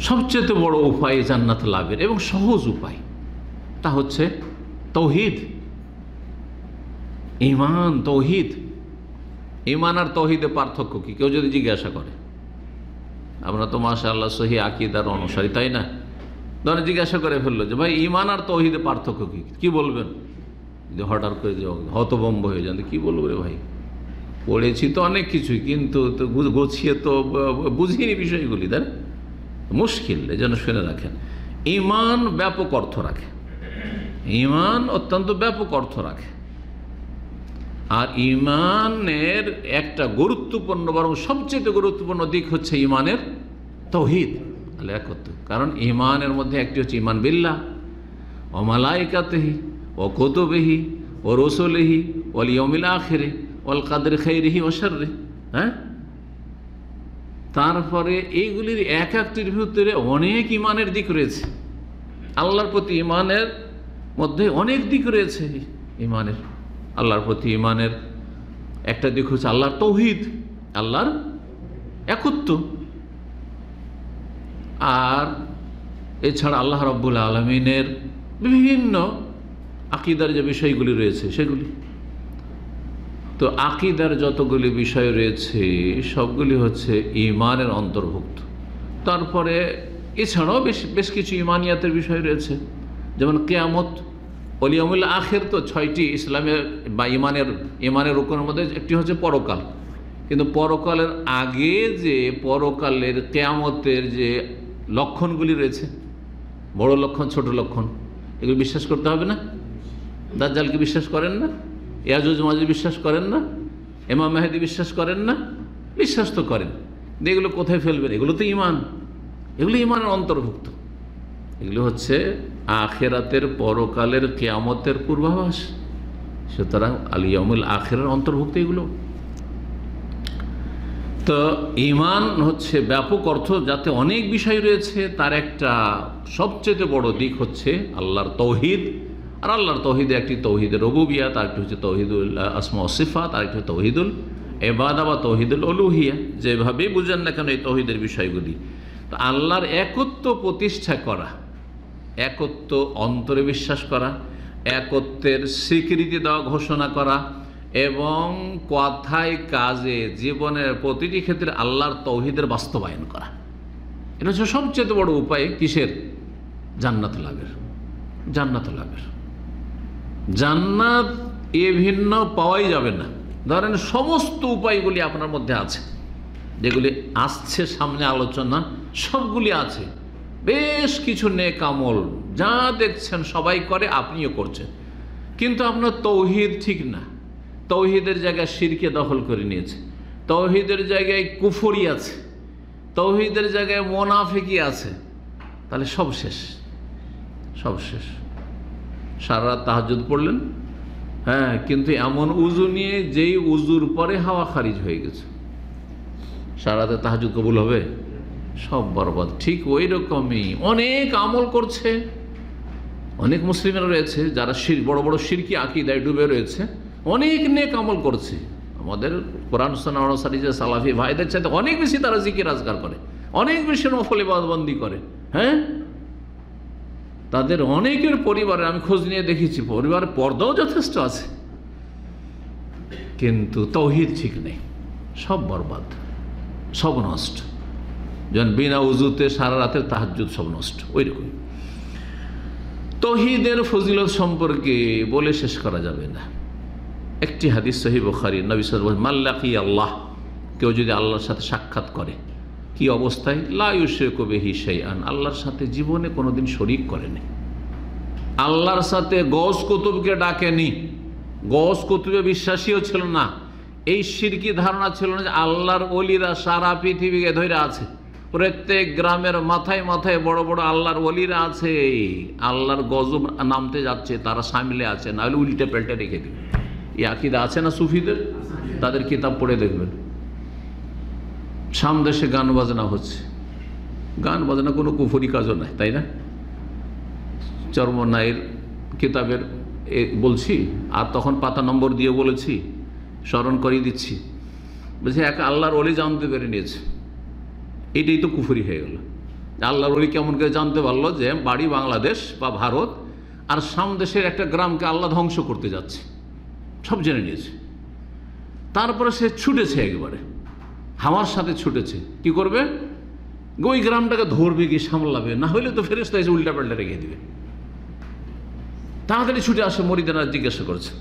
সবচেয়ে বড় উপায় জান্নাত লাভের এবং সহজ উপায়, তা হচ্ছে তৌহিদ, ঈমান। তৌহিদ, ঈমান আর তৌহিদের পার্থক্য কি কেউ যদি জিজ্ঞাসা করে? আমরা তো মাশাআল্লাহ সহি আকীদার অনুসারী, তাই না? ধরেন জিজ্ঞাসা করে ফেললো যে ভাই ঈমান আর তৌহিদের পার্থক্য কি, কি বলবেন? যে হঠাৎ করে হতভম্ব হয়ে যান, কি বলবো রে ভাই, পড়েছি তো অনেক কিছুই, কিন্তু তো গুছিয়ে তো বুঝিনি বিষয়গুলি, তাই না? মুশকিল। এই জন্য শুনে রাখেন, ঈমান ব্যাপক অর্থ রাখে, ঈমান অত্যন্ত ব্যাপক অর্থ রাখে। আর ঈমানের একটা গুরুত্বপূর্ণ, বরং সবচেয়ে গুরুত্বপূর্ণ দিক হচ্ছে ঈমানের তাওহীদ, আল্লাহর একত্ব। কারণ ঈমানের মধ্যে একটি হচ্ছে ঈমান বিল্লাহ ওয়া মালাইকাতিহি ওয়া কুতুবিহি ওয়া রুসুলিহি ওয়াল ইয়াউমিল আখির ওয়াল কদরি খাইরিহি ওয়া শাররিহি। হ্যাঁ, তারপরে এইগুলির এক একটির ভিতরে অনেক ঈমানের দিক রয়েছে। আল্লাহর প্রতি ঈমানের মধ্যে অনেক দিক রয়েছে। ঈমানের, আল্লাহর প্রতি ঈমানের একটা দিক হচ্ছে আল্লাহর তাওহীদ, আল্লাহর একত্ব। আর এছাড়া আল্লাহ রাব্বুল আলামিনের বিভিন্ন আকীদার যে বিষয়গুলি রয়েছে সেগুলি। তো আকীদার যতগুলি বিষয় রয়েছে সবগুলি হচ্ছে ঈমানের অন্তর্ভুক্ত। তারপরে এছাড়াও বেশ কিছু ঈমানিয়াতের বিষয় রয়েছে, যেমন কিয়ামত, ওয়াল ইয়াউমিল আখির। তো 6টি ইসলামের বা ঈমানের রুকনের মধ্যে একটি হচ্ছে পরকাল। কিন্তু পরকালের আগে যে পরকালের কিয়ামতের যে লক্ষণগুলি রয়েছে, বড় লক্ষণ ছোট লক্ষণ, এগুলো বিশ্বাস করতে হবে না? দাজ্জালকে বিশ্বাস করেন না? ইয়াজুজ মাজুজ বিশ্বাস করেন না? ইমাম মেহেদী বিশ্বাস করেন না? বিশ্বাস তো করেন। এগুলো কোথায় ফেলবেন? এগুলো তো ঈমান, এগুলো ঈমানের অন্তর্ভুক্ত। এগুলো হচ্ছে আখিরাতের, পরকালের, কিয়ামতের পূর্বাভাস। সুতরাং আল ইয়াউমুল আখিরের অন্তর্ভুক্ত এগুলো। তো ঈমান হচ্ছে ব্যাপক অর্থ, যাতে অনেক বিষয় রয়েছে। তার একটা সবচেয়ে বড় দিক হচ্ছে আল্লাহর তাওহীদ। আর আল্লাহর তাওহীদে একটি তাওহীদের রুবুবিয়্যাত, আর একটি হচ্ছে তাওহীদুল আসমা ওয়াস সিফাত, আর একটি তাওহীদুল ইবাদা বা তাওহীদুল উলুহিয়া। যেভাবেই বুঝেন না কেন এই তাওহীদের বিষয়গুলি, তো আল্লাহর একত্ব প্রতিষ্ঠা করা, একত্ব অন্তরে বিশ্বাস করা, একত্বের স্বীকৃতি দেওয়া, ঘোষণা করা, এবং কথায় কাজে জীবনের প্রতিটি ক্ষেত্রে আল্লাহর তাওহীদের বাস্তবায়ন করা। এটা হচ্ছে সবচেয়ে বড় উপায় কিসের? জান্নাত লাভের। জান্নাত লাভের, জান্নাত এ ভিন্ন পাওয়াই যাবে না। ধরেন সমস্ত উপায়গুলি আপনার মধ্যে আছে, যেগুলি আসছে সামনে আলোচনা, সবগুলি আছে। বেশ কিছু নেক আমল যা দেখছেন সবাই করে, আপনিও করছেন, কিন্তু আপনার তাওহীদ ঠিক না। তাওহীদের জায়গায় শিরকে দখল করে নিয়েছে, তাওহীদের জায়গায় কুফরি আছে, তাওহীদের জায়গায় মুনাফিকি আছে, তাহলে সব শেষ, সব শেষ। সারা রাত তাহাজ্জুদ পড়লেন, হ্যাঁ, কিন্তু এমন উজু নিয়ে যেই উজুর পরে হাওয়া খারিজ হয়ে গেছে, সারা রাতে তাহাজ্জুদ কবুল হবে? সব বরবাদ। ঠিক ওই রকমই অনেক আমল করছে, অনেক মুসলিমেরা রয়েছে যারা বড় বড় শিরকি আকীদায় ডুবে রয়েছে, অনেক নেক আমল করছে। আমাদের কোরআন সুন্নাহ অনুসারী যে সালাফি ভাইদের চাইতে অনেক বেশি তারা জিকির আজকার করে, অনেক বেশি নফল ইবাদতবন্দি করে। হ্যাঁ, তাদের অনেকের পরিবারে আমি খোঁজ নিয়ে দেখেছি, পরিবারের পর্দাও যথেষ্ট আছে, কিন্তু তাওহীদ ঠিক নেই, সব বরবাদ, সব নষ্ট। যেমন বিনা উজুতে সারা রাতের তাহাজ্জুদ, সব নষ্ট। ওই রকম তাওহীদের ফজিলত সম্পর্কে বলে শেষ করা যাবে না। একটি হাদিস সহিহ বুখারী, নবী সাল্লাল্লাহু আলাইহি ওয়াসাল্লাম, মান লাকিয়া আল্লাহ, কেউ যদি আল্লাহর সাথে সাক্ষাৎ করে, কি অবস্থায়? লা ইউশরিকু বিহি শাইআন, আল্লাহর সাথে জীবনে কোনোদিন শরীক করেনি। আল্লাহর সাথে গৌস কুতুবকে ডাকেনি, গৌস কুতুবে বিশ্বাসীও ছিল না। এই শিরকি ধারণা ছিল না যে আল্লাহর ওলিরা সারা পৃথিবীকে ধরে আছে, প্রত্যেক গ্রামের মাথায় মাথায় বড় বড় আল্লাহর ওলিরা আছে, আল্লাহর গজব নামতে যাচ্ছে, তারা সামিলে আছে, নাহলে উল্টে পাল্টে রেখে দিবে। এই আকীদা আছে না সুফিদের? তাদের কিতাব পড়ে দেখবেন। সামদেশে গান বাজনা হচ্ছে, গান বাজনা কোনো কুফরি কাজও নাই, তাই না? চরমনাইয়ের কিতাবের বলছি, আর তখন পাতা নম্বর দিয়ে বলেছি, স্মরণ করিয়ে দিচ্ছি। বলছি এক আল্লাহর ওলি জানতে পেরে নিয়েছে, এটাই তো কুফরি হয়ে গেল। আল্লাহর ওলি কেমন করে জানতে পারলো যে বাড়ি বাংলাদেশ বা ভারত, আর সাম দেশের একটা গ্রামকে আল্লাহ ধ্বংস করতে যাচ্ছে, সব জেনে নিয়েছে। তারপরে সে ছুটেছে, একেবারে হাওয়ার সাথে ছুটেছে। কি করবে? ওই গ্রামটাকে ধরবে, কি সামলাবে, না হইলে তো ফেরেশতা এসে উল্টা পাল্টা রেখে দিবে। তাড়াতাড়ি ছুটে আসে, মরিদানা জিজ্ঞাসা করছে,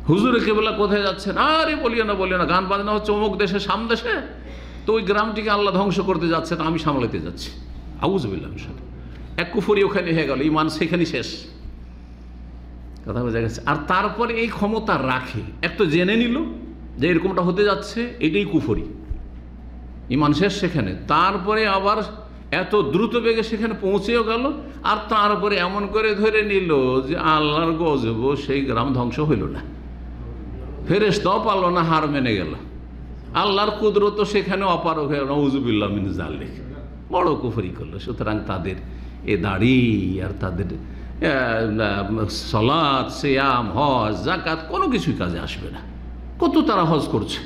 হুজুরে কেবলা কোথায় যাচ্ছেন? আরে বলিও না, গান বাজনা হচ্ছে অমুক দেশে, সাম দেশে, তো ওই গ্রামটিকে আল্লাহ ধ্বংস করতে যাচ্ছে, তা আমি সামলাতে যাচ্ছি। আউযুবিল্লাহ মিনাশ শাইতানির রাজিম। এক কুফরি ওখানে হয়ে গেল, ঈমান সেখানে শেষ। কথা বোঝা গেছে? আর তারপরে এই ক্ষমতা রাখে, এক তো জেনে নিল যে এরকমটা হতে যাচ্ছে, এটাই কুফরি, ঈমান শেষ সেখানে। তারপরে আবার এত দ্রুত বেগে সেখানে পৌঁছেও গেল, আর তারপরে এমন করে ধরে নিল যে আল্লাহর গজব, সেই গ্রাম ধ্বংস হইল না, ফেরেশতাও পারল না, হার মেনে গেল। আল্লাহর কুদরত সেখানে অপারগ হয়ে, নাউযুবিল্লাহ মিন যালিক, বড় কুফরি করলো। সুতরাং তাদের এ দাড়ি আর তাদের সালাত, সিয়াম, হজ, যাকাত কোনো কিছুই কাজে আসবে না। কত তারা হজ করছে,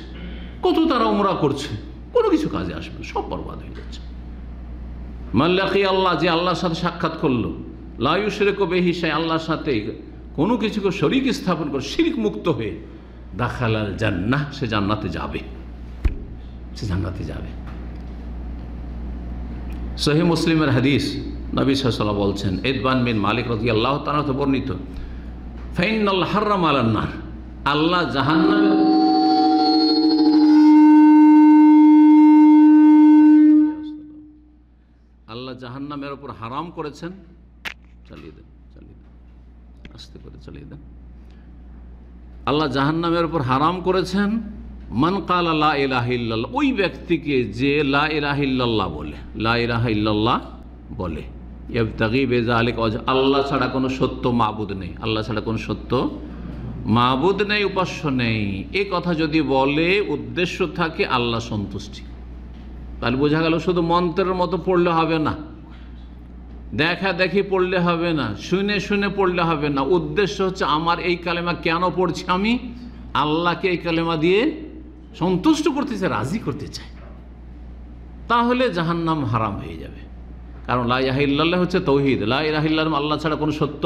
কত তারা উমরা করছে, কোনো কিছু কাজে আসবে না, সব বরবাদ হয়ে যাচ্ছে। মান লাকিয়া আল্লাহ, যে আল্লাহর সাথে সাক্ষাৎ করলো, লা ইউশরিকু বিহি শাইআন, আল্লাহর সাথে কোনো কিছুকে শরীক স্থাপন করে শিরক মুক্ত হয়ে, দাখালাল জান্নাহ, সে জান্নাতে যাবে, সে জান্নাতে যাবে। সহিহ মুসলিমের হাদিস, নবী সাল্লাল্লাহু আলাইহি ওয়াসাল্লাম বলছেন, ইতবান বিন মালিক রাদিয়াল্লাহু তাআলা থেকে বর্ণিত, ফাইনাল হারাম আলান নার, আল্লাহ জাহান্নামে জাহান্নামের উপর হারাম করেছেন। চালিয়ে দেন, আস্তে করে চালিয়ে দেন। আল্লাহ জাহান্নামের উপর হারাম করেছেন মান কালা লা ইলাহা ইল্লাল্লাহ, ওই ব্যক্তিকে যে লা ইলাহা ইল্লাল্লাহ বলে, লা ইলাহা ইল্লাল্লাহ বলে, ইবতাগি বিযালিকা ওয়াজহ, আল্লাহ ছাড়া কোনো সত্য মাবুদ নেই, আল্লাহ ছাড়া কোনো সত্য মাবুদ নেই, উপাস্য নেই, এই কথা যদি বলে, উদ্দেশ্য থাকে আল্লাহ সন্তুষ্টি, তাহলে বোঝা গেল শুধু মন্ত্রের মতো পড়লে হবে না, দেখা দেখি পড়লে হবে না, শুনে শুনে পড়লে হবে না। উদ্দেশ্য হচ্ছে আমার এই কালেমা কেন পড়ছি, আমি আল্লাহকে এই কালেমা দিয়ে সন্তুষ্ট করতে চাই, রাজি করতে চাই, তাহলে জাহান্নাম হারাম হয়ে যাবে। কারণ লা ইলাহা ইল্লাল্লাহ হচ্ছে তৌহিদ, লা ইলাহা ইল্লাল্লাহ, আল্লাহ ছাড়া কোনো সত্য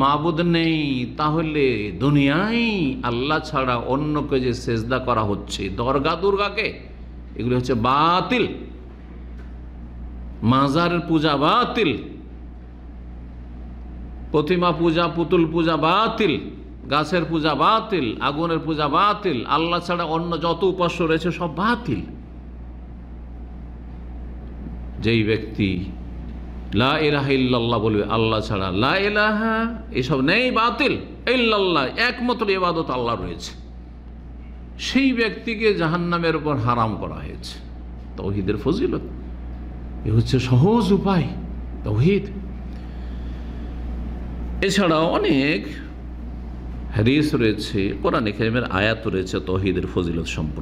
মাবুদ নেই। তাহলে দুনিয়ায় আল্লাহ ছাড়া অন্যকে যে সেজদা করা হচ্ছে, দরগা দুর্গাকে, এগুলি হচ্ছে বাতিল, মাজারের পূজা বাতিল, প্রতিমা পূজা, পুতুল পূজা বাতিল, গাছের পূজা বাতিল, আগুনের পূজা বাতিল, আল্লাহ ছাড়া অন্য যত উপাস্য রয়েছে সব বাতিল। যেই ব্যক্তি লা ইলাহা ইল্লাল্লাহ বলবে, আল্লাহ ছাড়া লা ইলাহা এসব নেই, বাতিল, ইল্লাল্লাহ একমাত্র ইবাদত আল্লাহ রয়েছে, সেই ব্যক্তিকে জাহান্নামের উপর হারাম করা হয়েছে। তাওহীদের ফজিলত, এ হচ্ছে সহজ উপায় তাওহীদ। এছাড়াও অনেক হাদিস রয়েছে, কোরআন কারীমের আয়াত রয়েছে তাওহীদের ফজিলত সম্পর্কে।